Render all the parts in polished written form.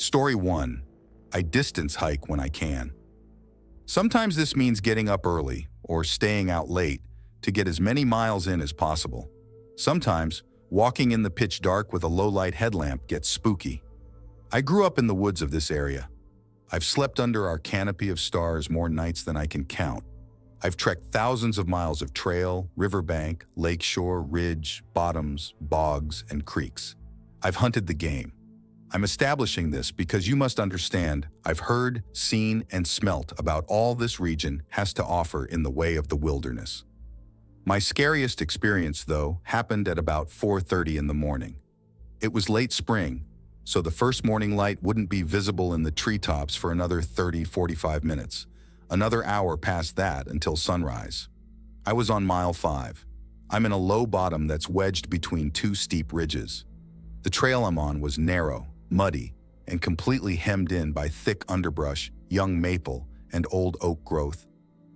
Story 1. I distance hike when I can. Sometimes this means getting up early or staying out late to get as many miles in as possible. Sometimes, walking in the pitch dark with a low-light headlamp gets spooky. I grew up in the woods of this area. I've slept under our canopy of stars more nights than I can count. I've trekked thousands of miles of trail, riverbank, lakeshore, ridge, bottoms, bogs, and creeks. I've hunted the game. I'm establishing this because you must understand I've heard, seen, and smelt about all this region has to offer in the way of the wilderness. My scariest experience, though, happened at about 4:30 in the morning. It was late spring, so the first morning light wouldn't be visible in the treetops for another 30-45 minutes. Another hour past that until sunrise. I was on mile 5. I'm in a low bottom that's wedged between two steep ridges. The trail I'm on was narrow, muddy, and completely hemmed in by thick underbrush, young maple, and old oak growth.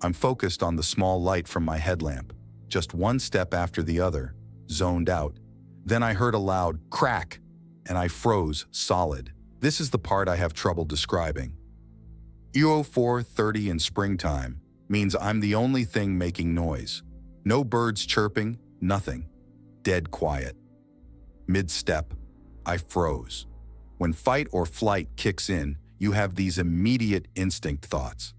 I'm focused on the small light from my headlamp, just one step after the other, zoned out. Then I heard a loud crack, and I froze solid. This is the part I have trouble describing. EO 4:30 in springtime means I'm the only thing making noise. No birds chirping, nothing. Dead quiet. Mid-step, I froze. When fight or flight kicks in, you have these immediate instinct thoughts.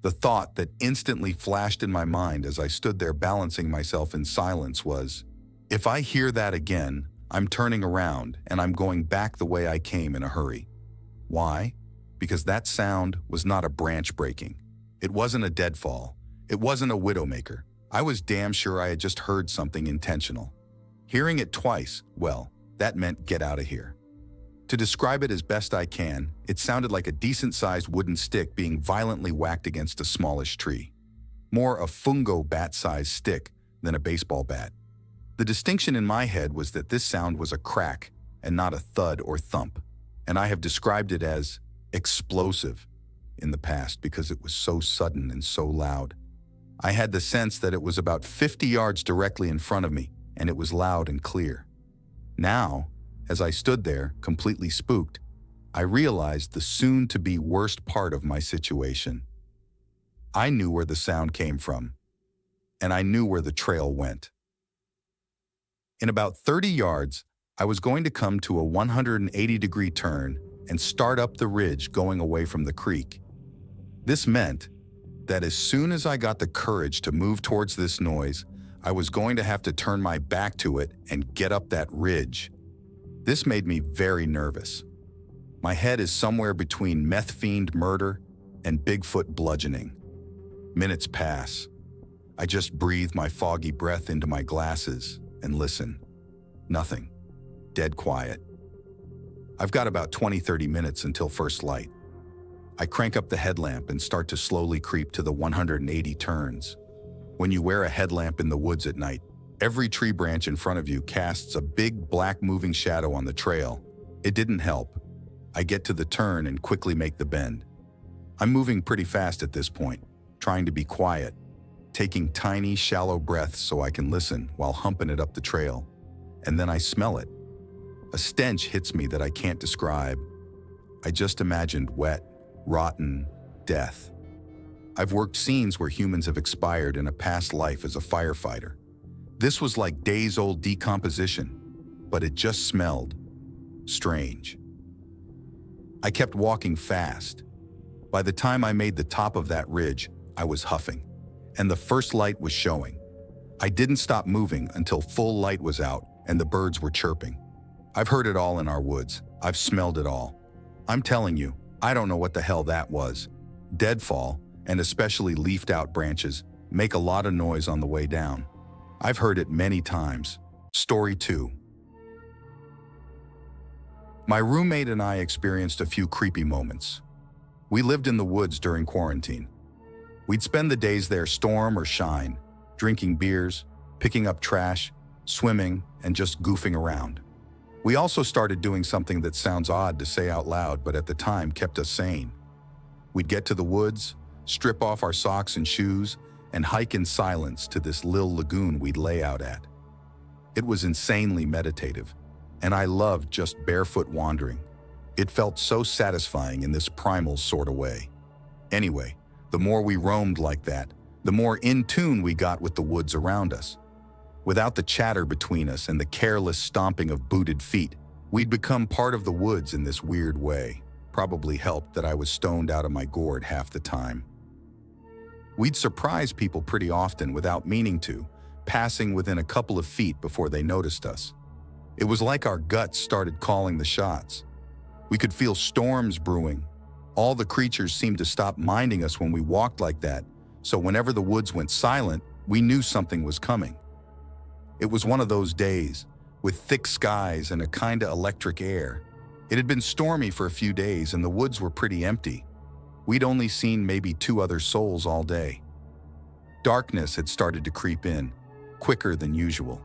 The thought that instantly flashed in my mind as I stood there balancing myself in silence was, if I hear that again, I'm turning around and I'm going back the way I came in a hurry. Why? Because that sound was not a branch breaking. It wasn't a deadfall. It wasn't a widowmaker. I was damn sure I had just heard something intentional. Hearing it twice, well, that meant get out of here. To describe it as best I can, it sounded like a decent-sized wooden stick being violently whacked against a smallish tree. More a fungo bat-sized stick than a baseball bat. The distinction in my head was that this sound was a crack and not a thud or thump, and I have described it as explosive in the past because it was so sudden and so loud. I had the sense that it was about 50 yards directly in front of me, and it was loud and clear. Now, as I stood there, completely spooked, I realized the soon-to-be worst part of my situation. I knew where the sound came from, and I knew where the trail went. In about 30 yards, I was going to come to a 180-degree turn and start up the ridge going away from the creek. This meant that as soon as I got the courage to move towards this noise, I was going to have to turn my back to it and get up that ridge. This made me very nervous. My head is somewhere between meth fiend murder and Bigfoot bludgeoning. Minutes pass. I just breathe my foggy breath into my glasses and listen. Nothing. Dead quiet. I've got about 20-30 minutes until first light. I crank up the headlamp and start to slowly creep to the 180 turns. When you wear a headlamp in the woods at night, every tree branch in front of you casts a big black moving shadow on the trail. It didn't help. I get to the turn and quickly make the bend. I'm moving pretty fast at this point, trying to be quiet, taking tiny, shallow breaths so I can listen while humping it up the trail. And then I smell it. A stench hits me that I can't describe. I just imagined wet, rotten death. I've worked scenes where humans have expired in a past life as a firefighter. This was like days-old decomposition, but it just smelled strange. I kept walking fast. By the time I made the top of that ridge, I was huffing, and the first light was showing. I didn't stop moving until full light was out and the birds were chirping. I've heard it all in our woods. I've smelled it all. I'm telling you, I don't know what the hell that was. Deadfall, and especially leafed-out branches, make a lot of noise on the way down. I've heard it many times. Story 2. My roommate and I experienced a few creepy moments. We lived in the woods during quarantine. We'd spend the days there storm or shine, drinking beers, picking up trash, swimming, and just goofing around. We also started doing something that sounds odd to say out loud, but at the time kept us sane. We'd get to the woods, strip off our socks and shoes, and hike in silence to this little lagoon we'd lay out at. It was insanely meditative, and I loved just barefoot wandering. It felt so satisfying in this primal sort of way. Anyway, the more we roamed like that, the more in tune we got with the woods around us. Without the chatter between us and the careless stomping of booted feet, we'd become part of the woods in this weird way. Probably helped that I was stoned out of my gourd half the time. We'd surprise people pretty often without meaning to, passing within a couple of feet before they noticed us. It was like our guts started calling the shots. We could feel storms brewing. All the creatures seemed to stop minding us when we walked like that, so whenever the woods went silent, we knew something was coming. It was one of those days, with thick skies and a kinda electric air. It had been stormy for a few days and the woods were pretty empty. We'd only seen maybe 2 other souls all day. Darkness had started to creep in, quicker than usual.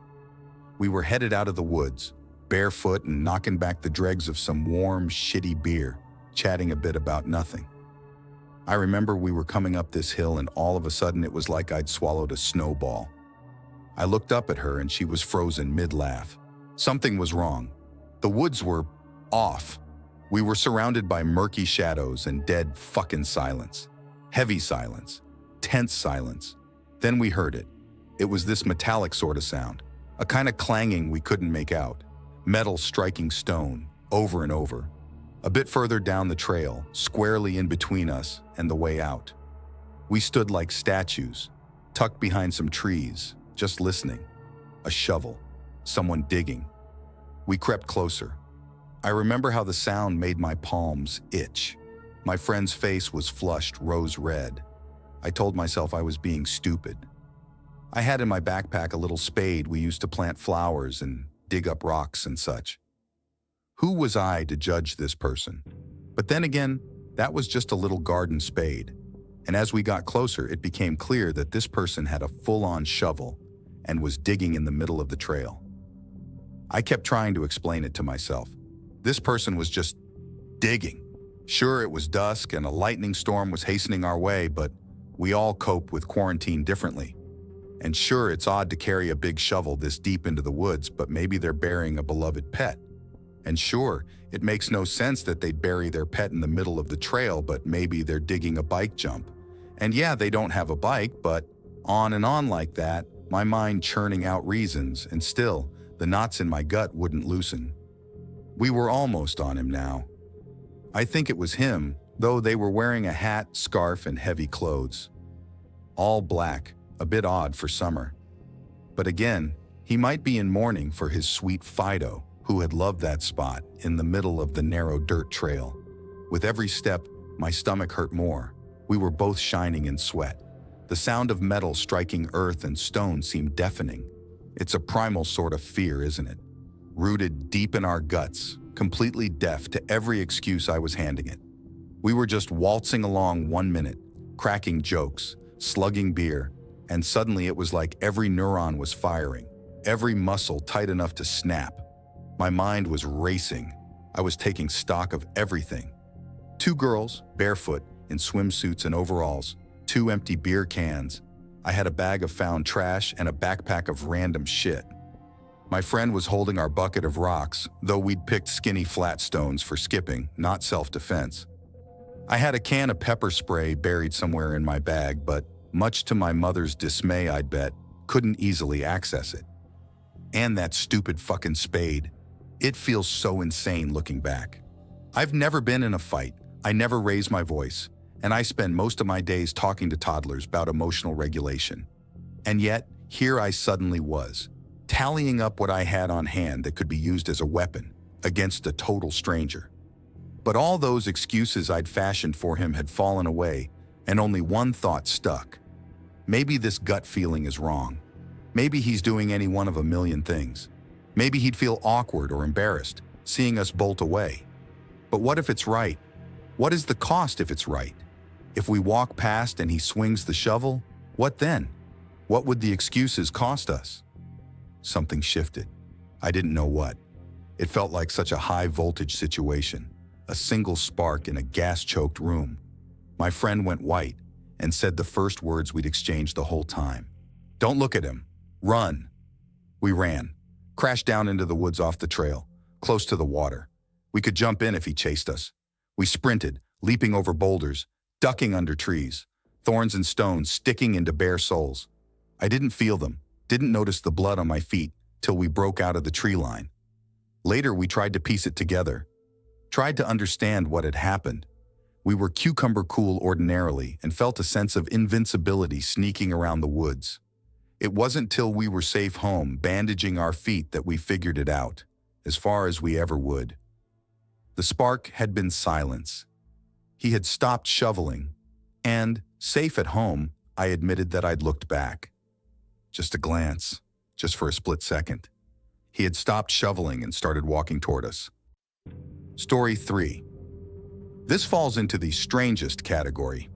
We were headed out of the woods, barefoot and knocking back the dregs of some warm, shitty beer, chatting a bit about nothing. I remember we were coming up this hill and all of a sudden it was like I'd swallowed a snowball. I looked up at her and she was frozen mid-laugh. Something was wrong. The woods were off. We were surrounded by murky shadows and dead fucking silence. Heavy silence. Tense silence. Then we heard it. It was this metallic sort of sound. A kind of clanging we couldn't make out. Metal striking stone, over and over. A bit further down the trail, squarely in between us and the way out. We stood like statues, tucked behind some trees, just listening. A shovel. Someone digging. We crept closer. I remember how the sound made my palms itch. My friend's face was flushed rose red. I told myself I was being stupid. I had in my backpack a little spade we used to plant flowers and dig up rocks and such. Who was I to judge this person? But then again, that was just a little garden spade. And as we got closer, it became clear that this person had a full-on shovel and was digging in the middle of the trail. I kept trying to explain it to myself. This person was just digging. Sure, it was dusk and a lightning storm was hastening our way, but we all cope with quarantine differently. And sure, it's odd to carry a big shovel this deep into the woods, but maybe they're burying a beloved pet. And sure, it makes no sense that they'd bury their pet in the middle of the trail, but maybe they're digging a bike jump. And yeah, they don't have a bike, but on and on like that, my mind churning out reasons, and still, the knots in my gut wouldn't loosen. We were almost on him now. I think it was him, though they were wearing a hat, scarf, and heavy clothes. All black, a bit odd for summer. But again, he might be in mourning for his sweet Fido, who had loved that spot in the middle of the narrow dirt trail. With every step, my stomach hurt more. We were both shining in sweat. The sound of metal striking earth and stone seemed deafening. It's a primal sort of fear, isn't it? Rooted deep in our guts, completely deaf to every excuse I was handing it. We were just waltzing along 1 minute, cracking jokes, slugging beer, and suddenly it was like every neuron was firing, every muscle tight enough to snap. My mind was racing. I was taking stock of everything. 2 girls, barefoot, in swimsuits and overalls, 2 empty beer cans. I had a bag of found trash and a backpack of random shit. My friend was holding our bucket of rocks, though we'd picked skinny flat stones for skipping, not self-defense. I had a can of pepper spray buried somewhere in my bag, but much to my mother's dismay, I'd bet, couldn't easily access it. And that stupid fucking spade. It feels so insane looking back. I've never been in a fight. I never raise my voice, and I spend most of my days talking to toddlers about emotional regulation. And yet, here I suddenly was, tallying up what I had on hand that could be used as a weapon against a total stranger. But all those excuses I'd fashioned for him had fallen away, and only one thought stuck. Maybe this gut feeling is wrong. Maybe he's doing any one of a million things. Maybe he'd feel awkward or embarrassed, seeing us bolt away. But what if it's right? What is the cost if it's right? If we walk past and he swings the shovel, what then? What would the excuses cost us? Something shifted. I didn't know what. It felt like such a high-voltage situation, a single spark in a gas-choked room. My friend went white and said the first words we'd exchanged the whole time. "Don't look at him. Run." We ran, crashed down into the woods off the trail, close to the water. We could jump in if he chased us. We sprinted, leaping over boulders, ducking under trees, thorns and stones sticking into bare soles. I didn't feel them, didn't notice the blood on my feet till we broke out of the tree line. Later, we tried to piece it together, tried to understand what had happened. We were cucumber cool ordinarily and felt a sense of invincibility sneaking around the woods. It wasn't till we were safe home, bandaging our feet, that we figured it out, as far as we ever would. The spark had been silence. He had stopped shoveling, and, safe at home, I admitted that I'd looked back. Just a glance, just for a split second. He had stopped shoveling and started walking toward us. Story 3. This falls into the strangest category.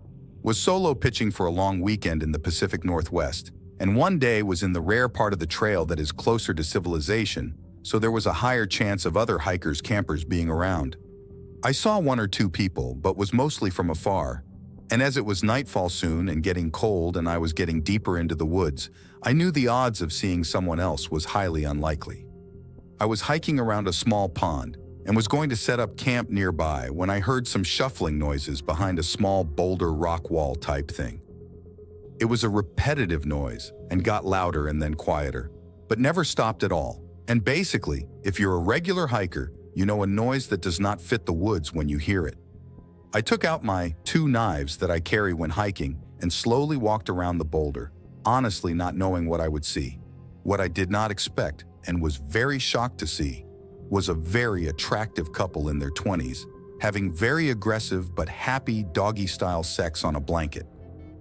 Was solo pitching for a long weekend in the Pacific Northwest, and one day was in the rare part of the trail that is closer to civilization, so there was a higher chance of other hikers, campers being around. I saw one or two people, but was mostly from afar, and as it was nightfall soon and getting cold and I was getting deeper into the woods, I knew the odds of seeing someone else was highly unlikely. I was hiking around a small pond and was going to set up camp nearby when I heard some shuffling noises behind a small boulder rock wall type thing. It was a repetitive noise and got louder and then quieter, but never stopped at all. And basically, if you're a regular hiker, you know a noise that does not fit the woods when you hear it. I took out my 2 knives that I carry when hiking and slowly walked around the boulder, honestly not knowing what I would see. What I did not expect and was very shocked to see was a very attractive couple in their 20s, having very aggressive but happy doggy-style sex on a blanket.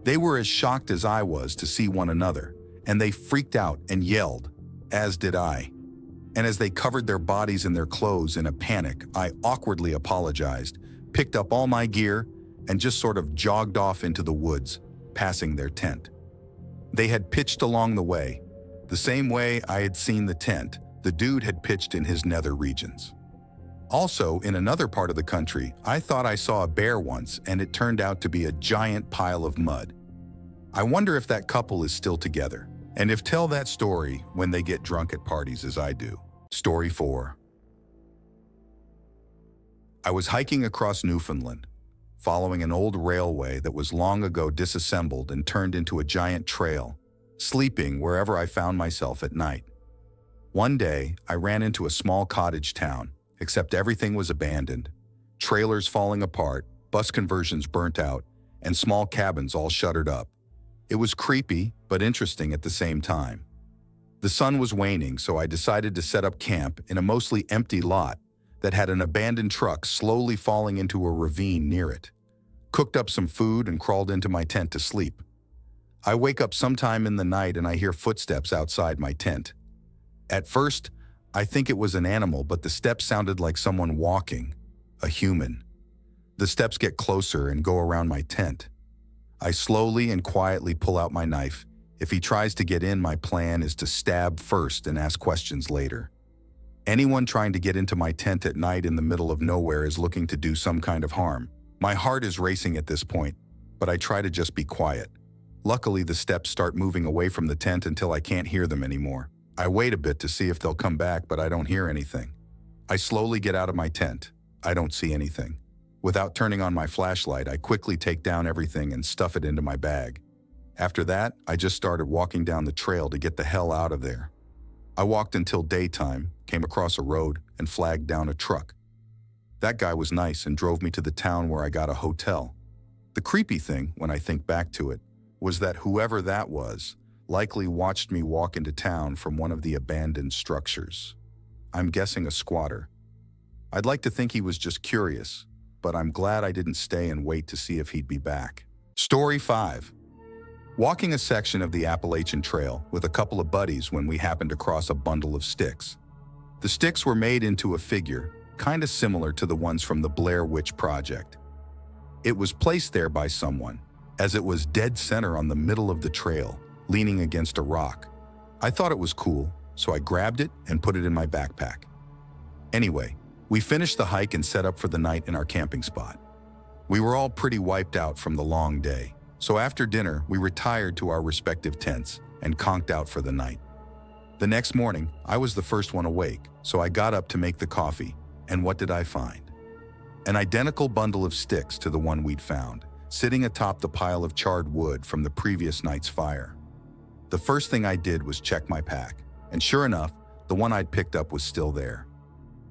They were as shocked as I was to see one another, and they freaked out and yelled, as did I. And as they covered their bodies in their clothes in a panic, I awkwardly apologized, picked up all my gear, and just sort of jogged off into the woods, passing their tent. They had pitched along the way, the same way I had seen the tent the dude had pitched in his nether regions. Also, in another part of the country, I thought I saw a bear once, and it turned out to be a giant pile of mud. I wonder if that couple is still together, and if tell that story when they get drunk at parties as I do. Story 4. I was hiking across Newfoundland, following an old railway that was long ago disassembled and turned into a giant trail, sleeping wherever I found myself at night. One day, I ran into a small cottage town, except everything was abandoned. Trailers falling apart, bus conversions burnt out, and small cabins all shuttered up. It was creepy, but interesting at the same time. The sun was waning, so I decided to set up camp in a mostly empty lot that had an abandoned truck slowly falling into a ravine near it. Cooked up some food and crawled into my tent to sleep. I wake up sometime in the night and I hear footsteps outside my tent. At first, I think it was an animal, but the steps sounded like someone walking, a human. The steps get closer and go around my tent. I slowly and quietly pull out my knife. If he tries to get in, my plan is to stab first and ask questions later. Anyone trying to get into my tent at night in the middle of nowhere is looking to do some kind of harm. My heart is racing at this point, but I try to just be quiet. Luckily, the steps start moving away from the tent until I can't hear them anymore. I wait a bit to see if they'll come back, but I don't hear anything. I slowly get out of my tent. I don't see anything. Without turning on my flashlight, I quickly take down everything and stuff it into my bag. After that, I just started walking down the trail to get the hell out of there. I walked until daytime, came across a road, and flagged down a truck. That guy was nice and drove me to the town where I got a hotel. The creepy thing, when I think back to it, was that whoever that was likely watched me walk into town from one of the abandoned structures. I'm guessing a squatter. I'd like to think he was just curious, but I'm glad I didn't stay and wait to see if he'd be back. Story 5. Walking a section of the Appalachian Trail with a couple of buddies when we happened across a bundle of sticks. The sticks were made into a figure, kind of similar to the ones from the Blair Witch Project. It was placed there by someone, as it was dead center on the middle of the trail, leaning against a rock. I thought it was cool, so I grabbed it and put it in my backpack. Anyway, we finished the hike and set up for the night in our camping spot. We were all pretty wiped out from the long day, so after dinner, we retired to our respective tents and conked out for the night. The next morning, I was the first one awake, so I got up to make the coffee And what did I find? An identical bundle of sticks to the one we'd found, sitting atop the pile of charred wood from the previous night's fire. The first thing I did was check my pack, and sure enough, the one I'd picked up was still there.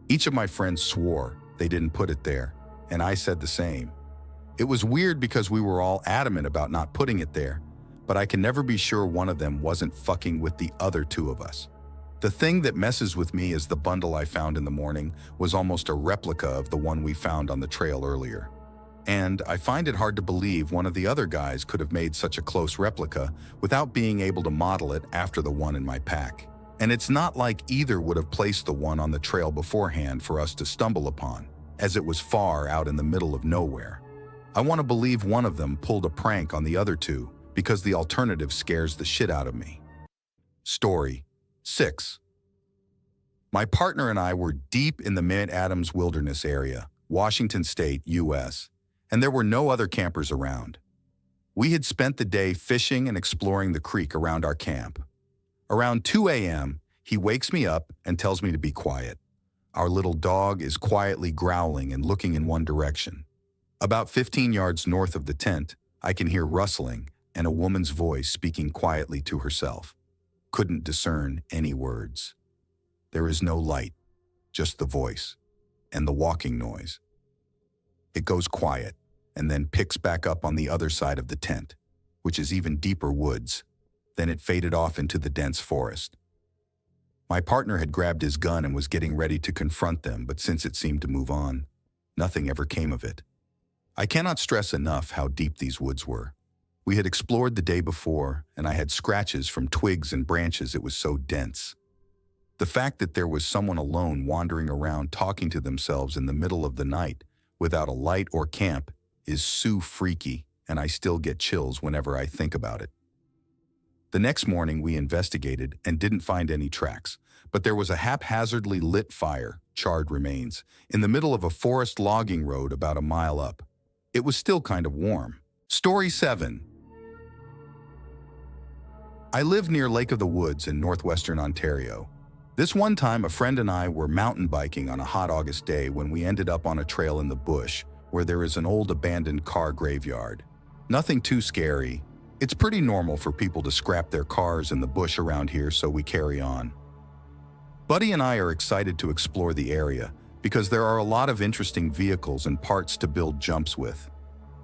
Each of my friends swore they didn't put it there, and I said the same. It was weird because we were all adamant about not putting it there, but I can never be sure one of them wasn't fucking with the other two of us. The thing that messes with me is the bundle I found in the morning was almost a replica of the one we found on the trail earlier. And I find it hard to believe one of the other guys could have made such a close replica without being able to model it after the one in my pack. And it's not like either would have placed the one on the trail beforehand for us to stumble upon, as it was far out in the middle of nowhere. I want to believe one of them pulled a prank on the other two because the alternative scares the shit out of me. Story 6. My partner and I were deep in the Mid-Adams Wilderness area, Washington State, U.S., and there were no other campers around. We had spent the day fishing and exploring the creek around our camp. Around 2 a.m., he wakes me up and tells me to be quiet. Our little dog is quietly growling and looking in one direction. About 15 yards north of the tent, I can hear rustling and a woman's voice speaking quietly to herself. Couldn't discern any words. There is no light, just the voice and the walking noise. It goes quiet and then picks back up on the other side of the tent, which is even deeper woods. Then it faded off into the dense forest. My partner had grabbed his gun and was getting ready to confront them, but since it seemed to move on, nothing ever came of it. I cannot stress enough how deep these woods were. We had explored the day before, and I had scratches from twigs and branches. It was so dense. The fact that there was someone alone wandering around talking to themselves in the middle of the night without a light or camp is so freaky, and I still get chills whenever I think about it. The next morning we investigated and didn't find any tracks, but there was a haphazardly lit fire, charred remains, in the middle of a forest logging road about a mile up. It was still kind of warm. Story 7. I live near Lake of the Woods in northwestern Ontario. This one time, a friend and I were mountain biking on a hot August day when we ended up on a trail in the bush where there is an old abandoned car graveyard. Nothing too scary. It's pretty normal for people to scrap their cars in the bush around here, so we carry on. Buddy and I are excited to explore the area because there are a lot of interesting vehicles and parts to build jumps with.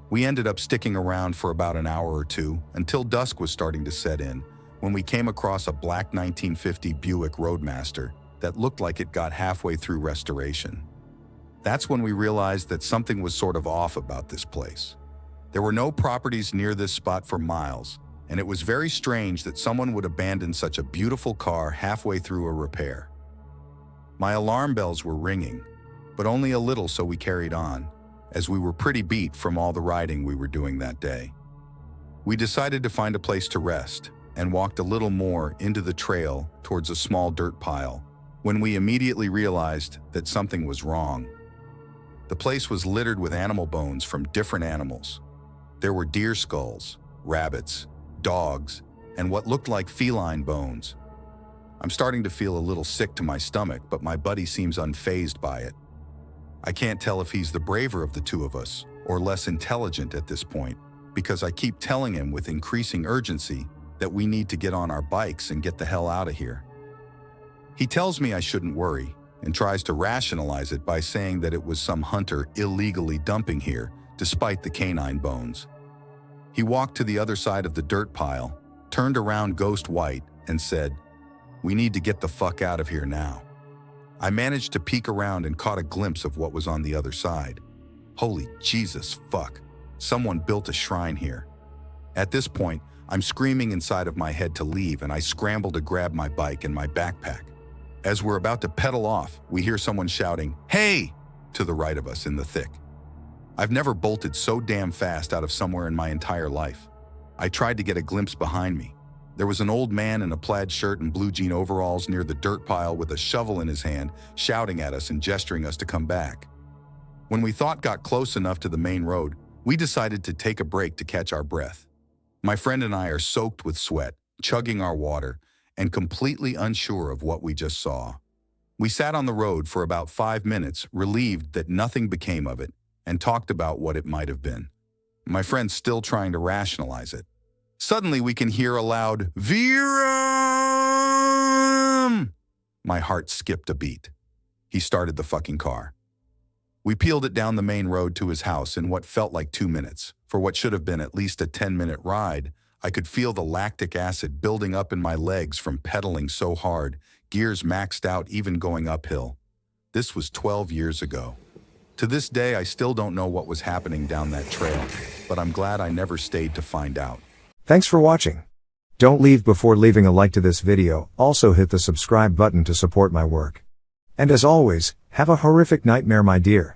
We ended up sticking around for about an hour or two until dusk was starting to set in, when we came across a black 1950 Buick Roadmaster that looked like it got halfway through restoration. That's when we realized that something was sort of off about this place. There were no properties near this spot for miles, and it was very strange that someone would abandon such a beautiful car halfway through a repair. My alarm bells were ringing, but only a little, so we carried on, as we were pretty beat from all the riding we were doing that day. We decided to find a place to rest and walked a little more into the trail towards a small dirt pile when we immediately realized that something was wrong. The place was littered with animal bones from different animals. There were deer skulls, rabbits, dogs, and what looked like feline bones. I'm starting to feel a little sick to my stomach, but my buddy seems unfazed by it. I can't tell if he's the braver of the two of us or less intelligent at this point, because I keep telling him with increasing urgency that we need to get on our bikes and get the hell out of here. He tells me I shouldn't worry and tries to rationalize it by saying that it was some hunter illegally dumping here despite the canine bones. He walked to the other side of the dirt pile, turned around ghost white, and said, "We need to get the fuck out of here now." I managed to peek around and caught a glimpse of what was on the other side. Holy Jesus fuck. Someone built a shrine here. At this point, I'm screaming inside of my head to leave, and I scramble to grab my bike and my backpack. As we're about to pedal off, we hear someone shouting, "Hey!" to the right of us in the thick. I've never bolted so damn fast out of somewhere in my entire life. I tried to get a glimpse behind me. There was an old man in a plaid shirt and blue jean overalls near the dirt pile with a shovel in his hand, shouting at us and gesturing us to come back. When we thought got close enough to the main road, we decided to take a break to catch our breath. My friend and I are soaked with sweat, chugging our water, and completely unsure of what we just saw. We sat on the road for about 5 minutes, relieved that nothing became of it, and talked about what it might have been. My friend's still trying to rationalize it. Suddenly we can hear a loud, "Viram!" My heart skipped a beat. He started the fucking car. We peeled it down the main road to his house in what felt like 2 minutes. For what should have been at least a 10-minute ride, I could feel the lactic acid building up in my legs from pedaling so hard, gears maxed out even going uphill. This was 12 years ago. To this day, I still don't know what was happening down that trail, but I'm glad I never stayed to find out. Thanks for watching. Don't leave before leaving a like to this video. Also hit the subscribe button to support my work. And as always, have a horrific nightmare, my dear.